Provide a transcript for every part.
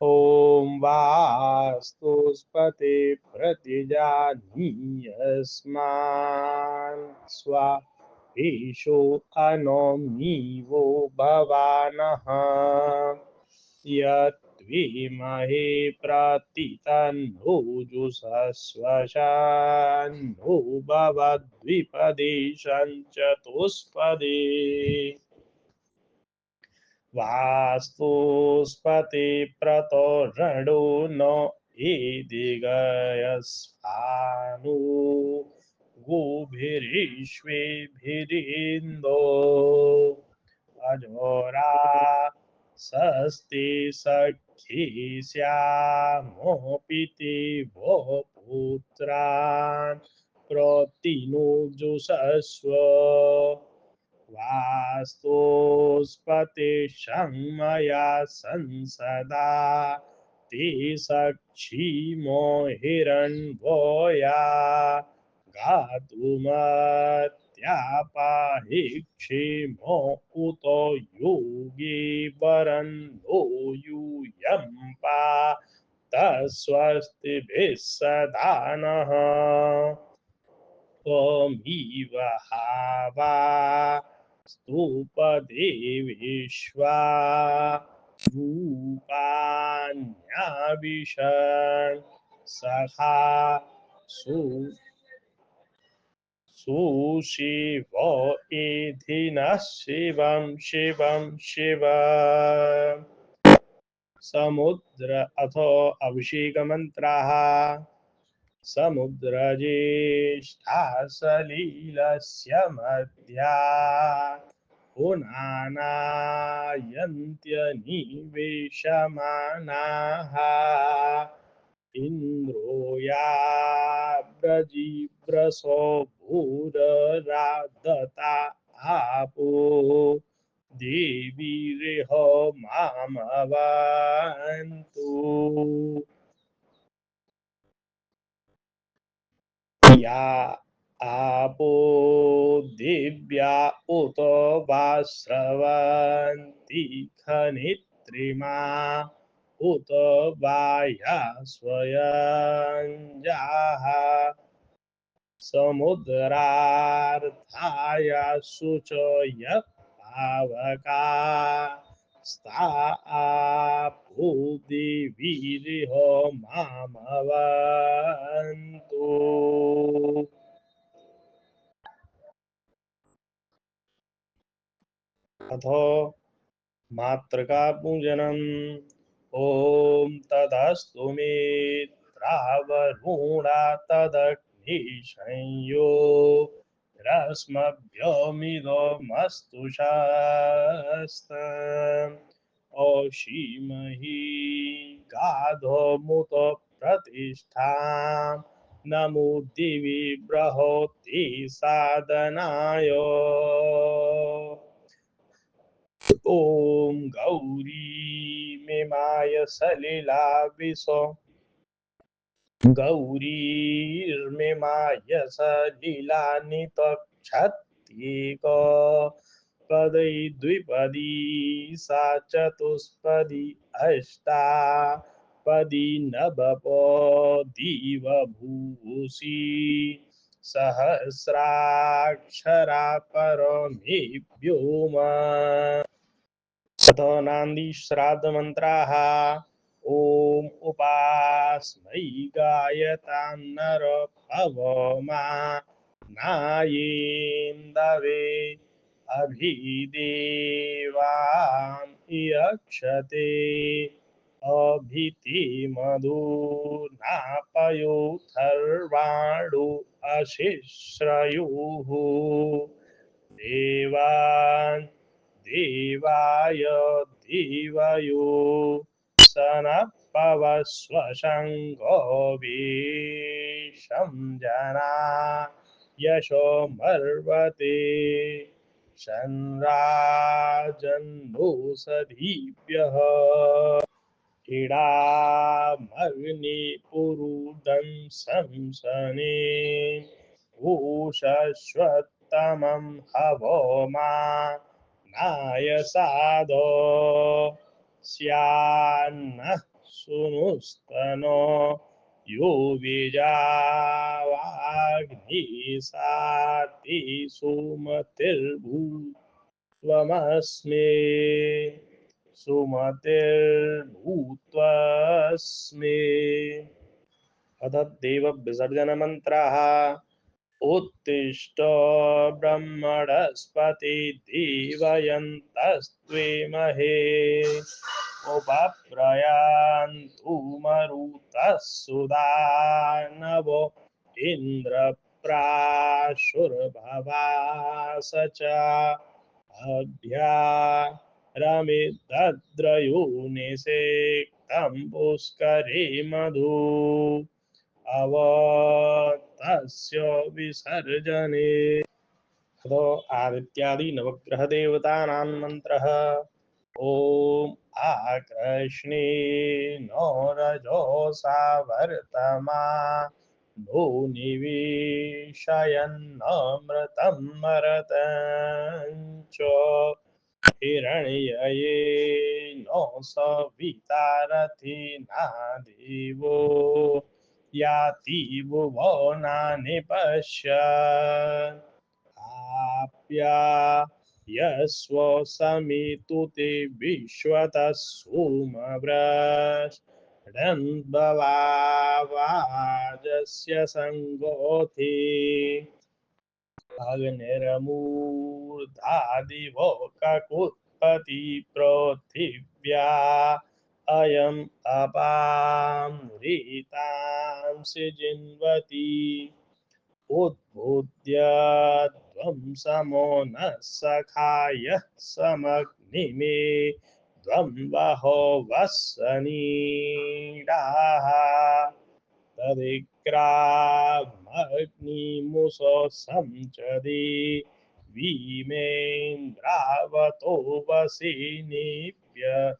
ॐ वास्तुस्पते प्रतिजानीयस्मान् स्वा ईशो अनोमीवो भवानः यद्विमहे प्रतितन्नोजुषस्वशान्नो भवद्विपदे चतुष्पदे वास्तुस्पति प्रतोषणो न ईदिगयस्फानु गोभिरीश्वेभिरीन्दो अजोरा सस्ति सखी श्यामोऽपिति वो पुत्रान् प्रतिनुजुषस्व वास्तुस्पतिशं मया संसदा ते सक्षीमो हिरण्यवोया गातुमत्यापाहि क्षीमो उत योगी वरन्दो यूयं पातस्वस्तिभिः सदा नः त्वमिव हावा स्तुपदे विश्वा रूपाण्याविशन् सखा सुशिव इति नः शिवं शिवं शिव समुद्र अथो अभिषेकमन्त्राः समुद्रज्येष्ठा सलिलस्य मध्या पुनानायन्त्यनिवेशमानाः इन्द्रो या व्रजिव्रसो भूरराधता आपो देवीरिहो मामवन्तु या आपो दिव्या उत वा स्रवन्ति खनित्रिमा उत बाह्या स्वयंजाः समुद्रार्थाय शुचय पावका स्था आपो देवीरिहो मामवन्तु अथो मातृका पूजनम् ॐ तदस्तु मित्रावरुणा तदग्निशंयो रश्मभ्योमिदोमस्तु शस्तम् ओषीमहि गाधोमुत प्रतिष्ठां नमो दिवि बृहति साधनाय ॐ गौरीमिमाय सलिला विशो गौरीर्मिमाय सलिलानितक्षत्येक पदै द्विपदी सा चतुष्पदी अष्टापदी नवपदीव भूषी सहस्राक्षरा परमे व्योमा अथो नान्दी श्राद्धमन्त्राः ॐ उपास्मै गायतान्नर पवमा नायेन्दवे अभिदेवान् यक्षते अभितिमधुनापयोथर्वाणो अशिश्रयुः देवान् देवाय देवयो सनः पवस्वशङ्गो वेशं जना यशो मर्वते शन्राजन्नोषधीभ्यः इडामग्निपुरुदं संसने उषश्वत्तमं हवमा नायसादो स्यान्नः सूनुस्तनो यो बीजावाग्निः साति सुमतिर्भूत्वमस्मि सुमतिर्भूत्वस्मि। अथ देव विसर्जन मंत्राः। उत्तिष्ठ ब्रह्मणस्पति देवयन्तस्त्वेमहे उपप्रयान्तु मरुतः सुदानवो इन्द्रप्राशुर्भवास च अभ्या रमितद्रयोनिषेक्तं पुष्करे मधु अवतस्य विसर्जने। अतो आदित्यादि नवग्रह देवतानां मंत्रः। ओम आकृष्णे नो रजोसा वर्तमा नो निवेशयन्नमृतं मरतं च हिरण्यये नो सवितारथिना देवो याति भुवनानि पश्यन् आप्या यस्व समितुते विश्वतः सोमवृषडन्बवावाजस्य सङ्गोऽथि अग्निर्मूर्धादिवो ककुत्पति पृथिव्या अयम् अपामृतांसि जिन्वति उद्बुद्य ध्वंसमो नः सखाय समग्निमे द्वन्द्वहो वस्सनीडाः तदिक्रामग्निमुषो संचदि वीमेन्द्रावतो वसि निभयैवः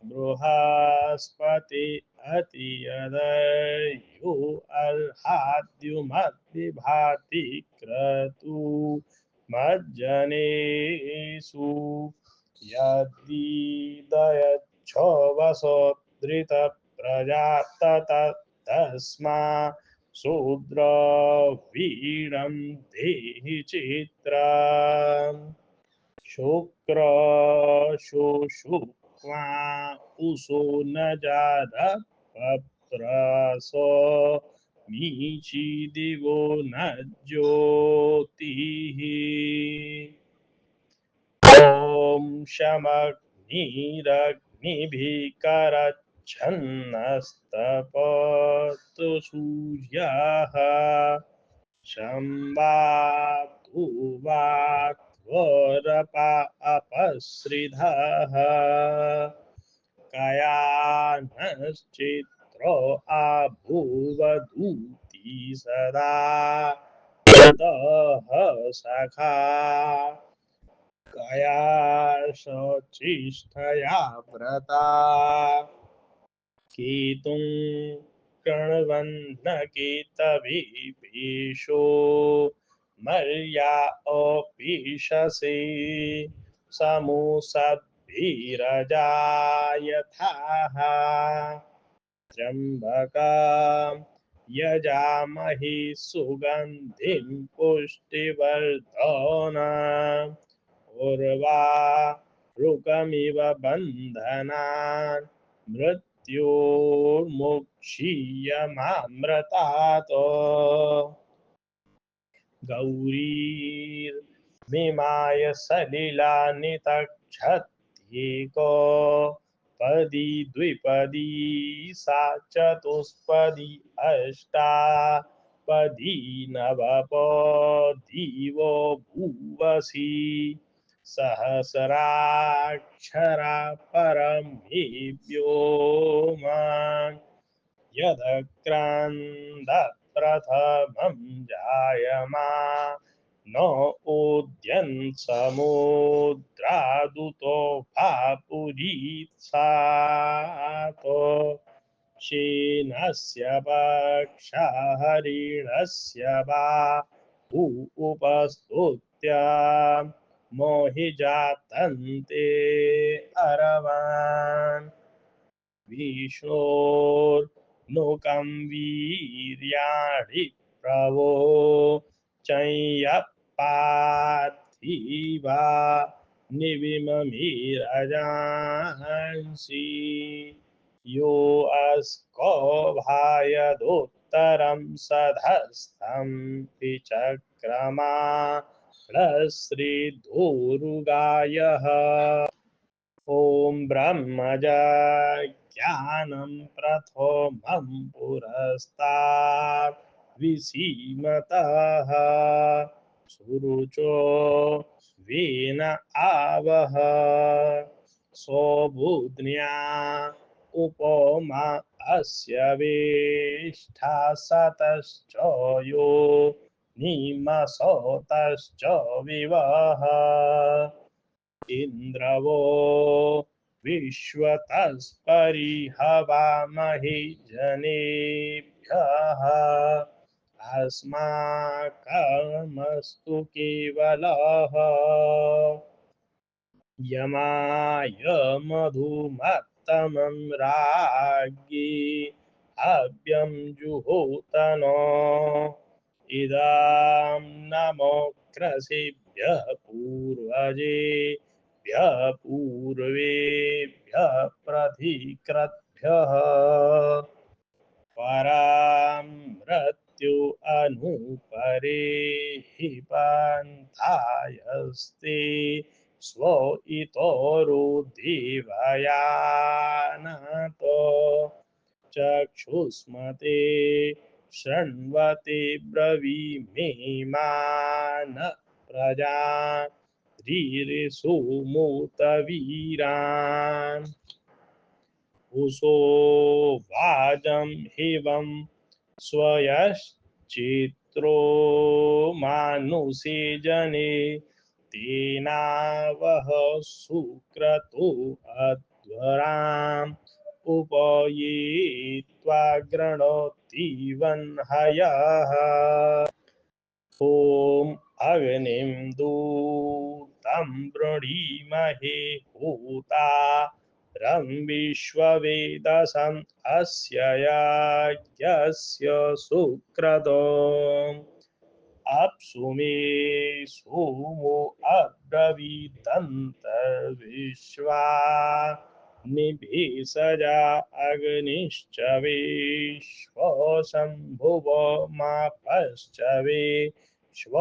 बृहस्पति अतियदयु अर्हाद्युमद्विभाति क्रतु मज्जनेषु यद्विदयच्छो वसोद्धृतप्रजाप्त तस्मा शूद्रवीणं देहि चित्रम् शुक्र उषो न जात पप्रसो मीची दिवो न ज्योतिः ॐ शमग्निरग्निभिः सूर्यः शम्बातु वात्वरपा अपसृधः कयानश्चित्रो अभूवदूती सदा ततः सखा कयाशचिष्ठया व्रता केतुं कृण्वन्नकेतवीपेशो मर्या अपीशसे समूसद्भिरजायथाः त्र्यम्बकं यजामहे सुगन्धिं पुष्टिवर्धनम् उर्वारुकमिव बन्धनान् मृत्योर्मुक्षीयमामृतात् गौरीर्मिमाय सलिलानितक्षत्येको पदी द्विपदी सा चतुष्पदी अष्टापदी नवपदीवो भूवसि सहस्राक्षरा परमेव्योमान् यदक्रान्दप्रथमं जायमानो उद्यन्समुद्रादुतो भापुरीत्सातो शेनस्य पक्षा हरिणस्य वा उपस्तुत्य मोहि जातन्ते अरवान् विष्णोर्नुकं वीर्याणि प्रवो चञ्यपार्थिवा निविममिरजांसि यो अस्कोभायदुत्तरं सधस्थं विचक्रमा श्रीधुरुगायः ॐ ब्रह्मज्ञानं प्रथमं पुरस्तात् विसीमतः सुरुचो वेन आवह सौबुध्न्या उपमा अस्य वेष्ठा सतश्च यो निमसोतश्च विवह इन्द्रवो विश्वतस्परिहवामहि जनेभ्यः अस्माकमस्तु केवलः यमाय मधुमत्तमं राज्ञी हव्यं जुहोतन इदं नमोऽक्रसिभ्यः पूर्वजेभ्यः पूर्वेभ्यः प्रधिकृभ्यः परां मृत्यु अनुपरेः पन्थायस्ते स्व इतोरुधिवयानतो चक्षुष्मते शृण्वते ब्रवीमि मा न प्रजा धीरिसुमूतवीरान् उषो वाजं हिवं स्वयश्चित्रो मानुषे जने तेनावह सुक्रतो अध्वराम् उपयेत्वा गृणोति वह्नयः ॐ अग्निं दूतं वृणीमहे होता रं विश्ववेदसम् अस्य यज्ञस्य सुक्रतोम् अप्सु मे सोमो अब्रवीदन्तर्विश्वा निभेषजा अग्निश्च विश्वशम्भुव मापश्च विश्वभेषजी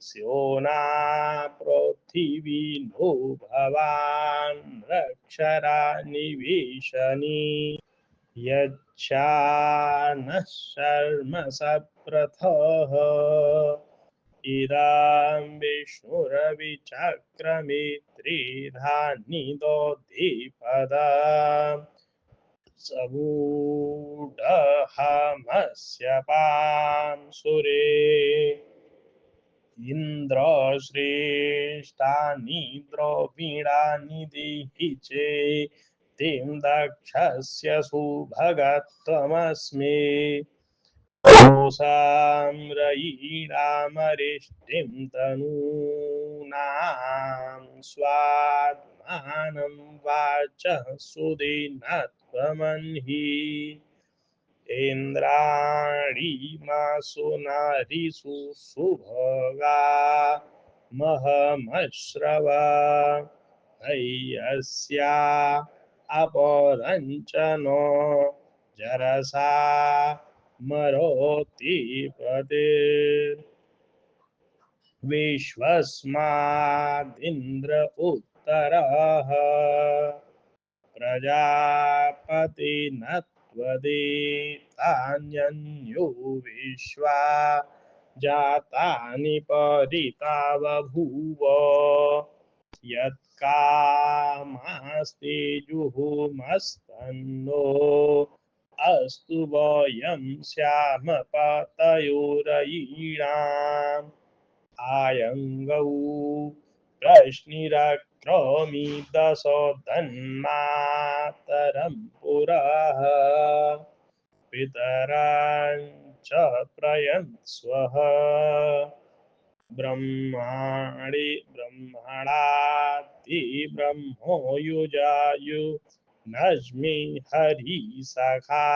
स्योना पृथिवी नो भवान् रक्षरा निवेशनी यच्छानः शर्म सप्रथः इदं विष्णुरविचक्रमे त्रिधा निदोधिपदम् समूढहमस्य पांसुरे इन्द्र श्रेष्ठानि द्रविणानि देहि चेत्तीं दक्षस्य सुभगत्वमस्मि दोषां रयिणामरिष्टिं तनूनां स्वात्मानं वाचः सुदीनत्वमन्हि इन्द्राणि मासु नारीषु सुभगा महमश्रवा हयस्या अपरञ्चनो जरसा मरोति पदे विश्वस्मादिन्द्र उत्तरः प्रजापतिन त्वदेतान्यन्यो विश्वा जातानि परिता बभूव यत्कामास्ते जुहुमस्तन्नो अस्तु वयं स्याम पतयोरयीणाम् आयङ्गौ प्रश्निरक्रोमि दशो धन्मातरं पुरः पितरां च प्रयन्स्वः ब्रह्माणि ब्रह्मणाति ब्रह्मो युजायु नज्मि हरि सखा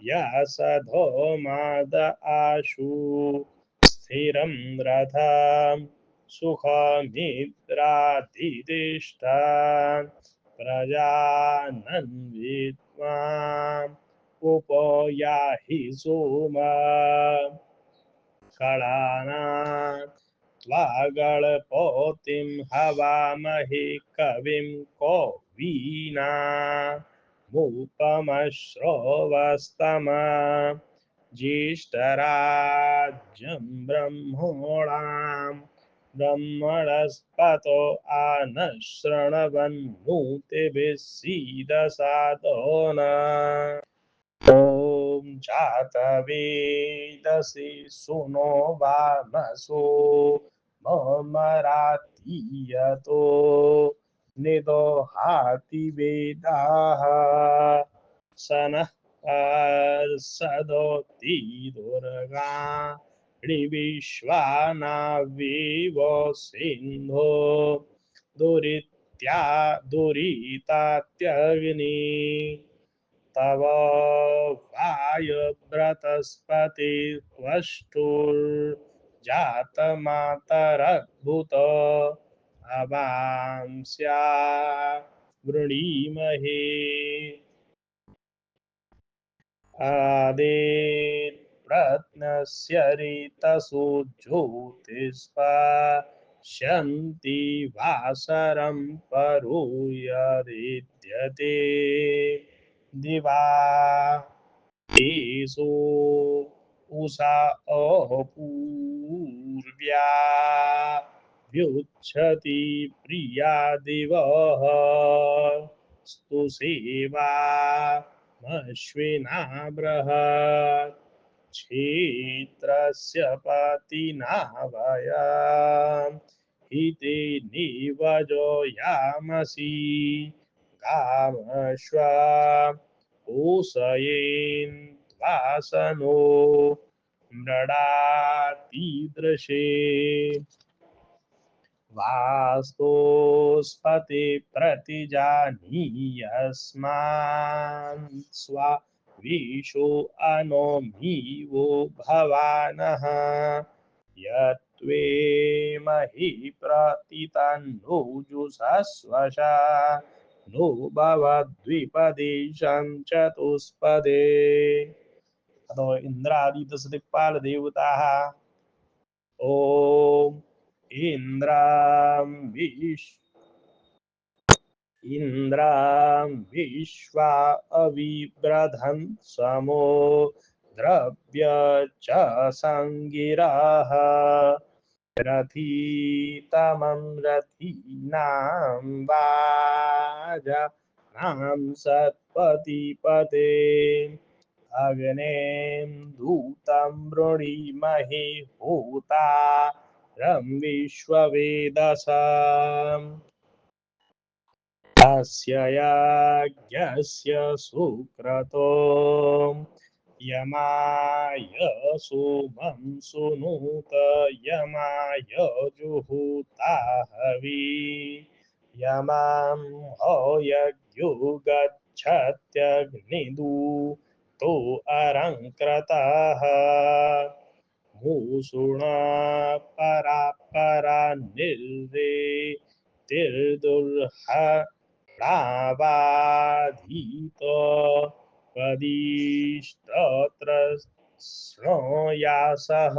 यसधो माद आशु स्थिरं रथं सुखमित्राधितिष्ठन् प्रजानन्वित्वाम् उपयाहि सोमा षडानां त्वागळपोतिं हवामहे कविं कवीना मुपमश्रवस्तम ज्येष्ठराज्यं ब्रह्मणां ब्रह्मणस्पतो आनः शृण्वन्नुतिभिः सीदसादनो ॐ जातवेदसि सुनो वामसो ममरातीयतो निदोहाति वेदाः स नः पर्षदोति दुर्गा विश्वानावेव सिन्धो दुरित्या दुरितात्यग्नि तव वायुव्रतस्पति त्वष्टुर्जातमातरद्भुत अवांस्या वृणीमहे आदिप्रत्नस्य ऋतसो ज्योतिष्पश्यन्ति वासरं परो यदिद्यते दिवा एषो उषा अपूर्व्या व्युच्छति प्रिया दिवः स्तुषेवा मश्विना बृहत् क्षेत्रस्य पतिना वयम् हिते निवजो यामसि कामश्वा पोषयेन्त्वासनो मृडातीदृशे वास्तोस्पति प्रतिजानीयस्मान् स्वा विशो अनोमिवो भवानः यत्त्वेमहि प्रतितन्नो जुषस्वशा नो भवद्विपदेशं चतुष्पदे अतो इन्द्रादिदशदिक्पाल देवताः ॐ इन्द्रां विश्वा अविव्रधन् समो द्रव्य च संगिरः रथितमं रथीनां वाजानां सत्पतिपते अग्नें दूतं वृणीमहे होता रं विश्ववेदसाम् अस्य यज्ञस्य सुक्रतो यमाय सोमं सुनुत यमाय जुहुता हवि यमां हयज्ञो गच्छत्यग्निदूतो अरङ्क्रतः मूषुणा परा परा निर्वेतिर्दुर्हणावाधीत पदिस्तत्र शृणोयासः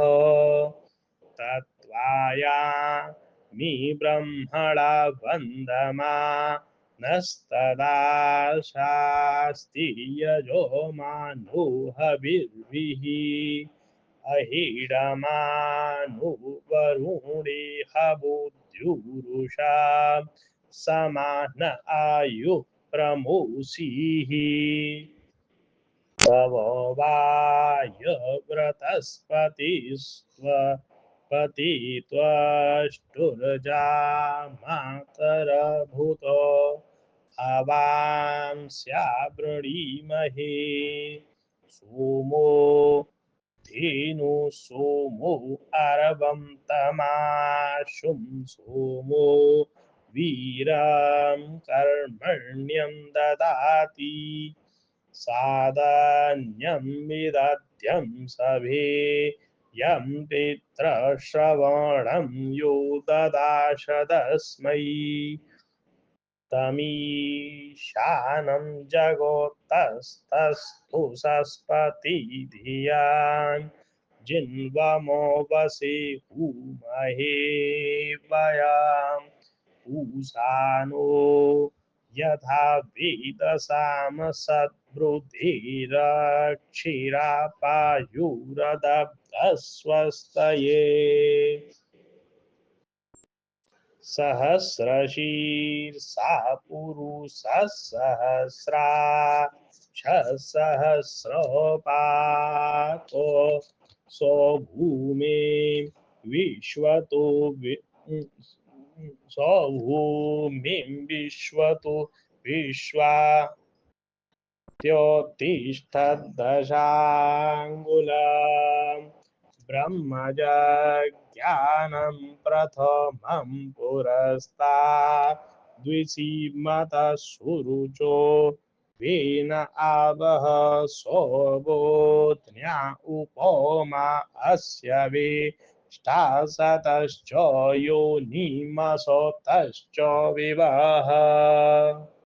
तत्त्वायामि ब्रह्मणा वन्दमा नस्तदा शास्ति यजमानो हविर्भिः अहीडमानुवरुणेह बुद्ध्युरुषा समान आयुः प्रमोषीः तव वायव्रतस्पतिस्त्वपति त्वष्टुर्जामातरभूत अवांस्या वृणीमहे सोमो धेनु सोमो अर्वं तमाशुं सोमो वीरं कर्मण्यं ददाति साधान्यं विदध्यं सभे यं पितृश्रवणं यो ददाश तस्मै तमीशानं जगोतस्तस्थु सस्पतिधियान् जिन्वमो वसि हूमहे वयम् पूषानो यथा वेदसाम सद्बुद्धिरक्षिरापायुरदब्धस्वस्तये सहस्रशीर्षा पुरुषः सहस्राक्षसहस्रपातो सो भूमे विश्वतो सौभूमिं विश्वतो विश्वा त्योतिष्ठद्दशाङ्गुलम् ब्रह्मजज्ञानं प्रथमं पुरस्तात् द्विषीमतः सुरुचो वेन आवह सोऽवोत्न्या उपमा अस्य वेष्टासतश्च योनिमसोतश्च विवह